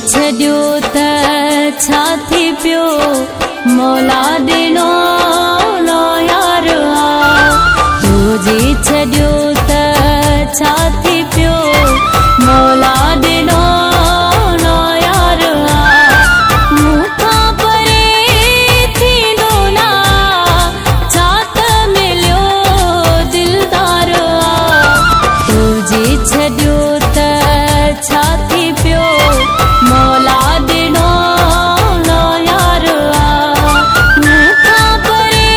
छॾियो त छा थी पियो मौला ॾिनो नो यार तुझे छॾियो त छा थी पियो मौला ॾिनो नो यार मूंखां परे थींदो ना छा त मिलियो दिलदार तुझे छॾियो त छा थी पियो मौला ॾिनो नो यार मूंखां परे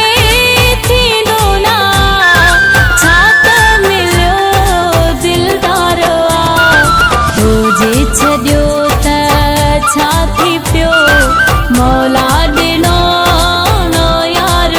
थींदो ना छा त मिलियो दिलदार तुझे छॾियो त छा थी पियो मौला ॾिनो नो यार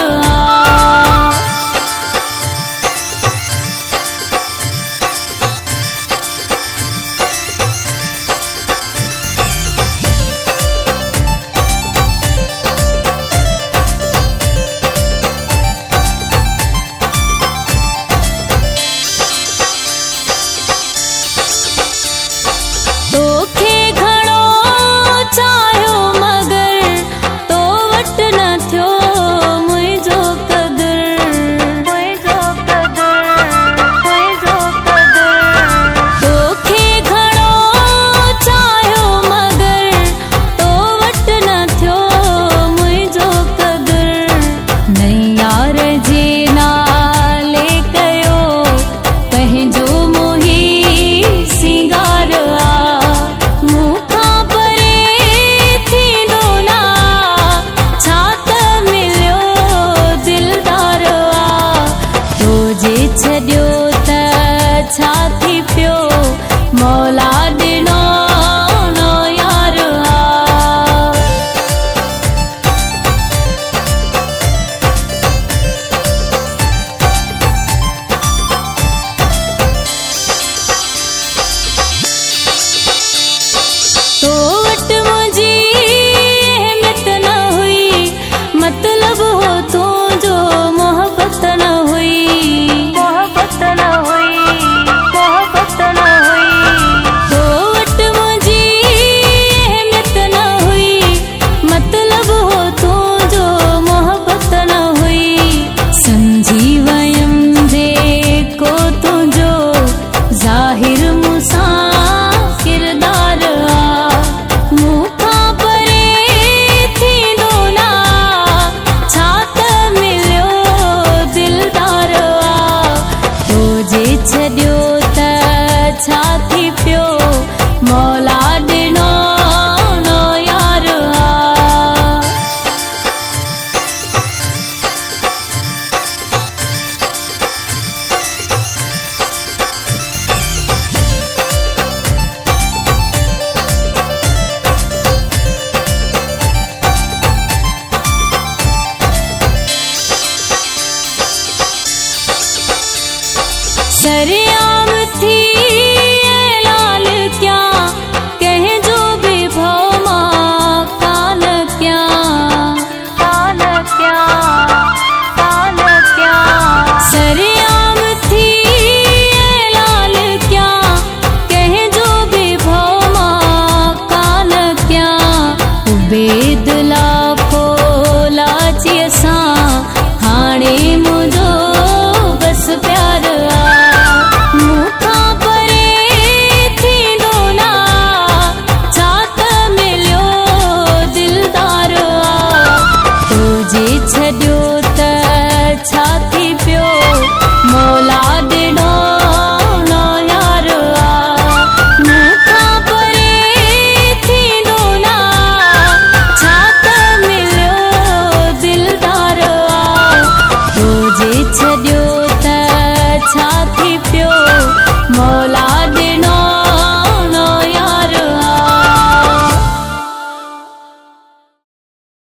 तोखे घणो चाहियो मगर तो वटि न थियो मुंहिंजो क़दुरु तोखे घणो चाहियो मगर तो वटि न थियो मुंहिंजो क़दुरु नहीं यार जे नाले कयो पंहिंजो मोही सिंगार मूंखां परे थींदो ना छा त मिलियो दिलदार तुझे छॾियो त छा थी पियो मौला ॾिनो नो यार तो वटि मुंहिंजी अहमियत न हुई मतलब हो तुंहिंजो मोहब्बत न हुई तो वटि मुंहिंजी अहमियत न हुई मतलब हो तुंहिंजो मोहब्बत न हुई सम्झी वयमि जेको तुंहिंजो ज़ाहिर मूंसां किरदार मूंखां परे थींदो ना छा त मिलियो दिलदार तुझे छॾियो त छा थी पियो मौला ॾिनो नो यार सरेआम थी ऐलान क्या कहें जो भी भव मां कान क्या सरेआम थी ऐलान क्या कहें जो भी भव मां कान क्या उबेद लाखो लाची असां हाणे मुंहिंजो बस प्यार मूंखां परे थींदो ना छा त मिलियो दिलदार तुझे छॾियो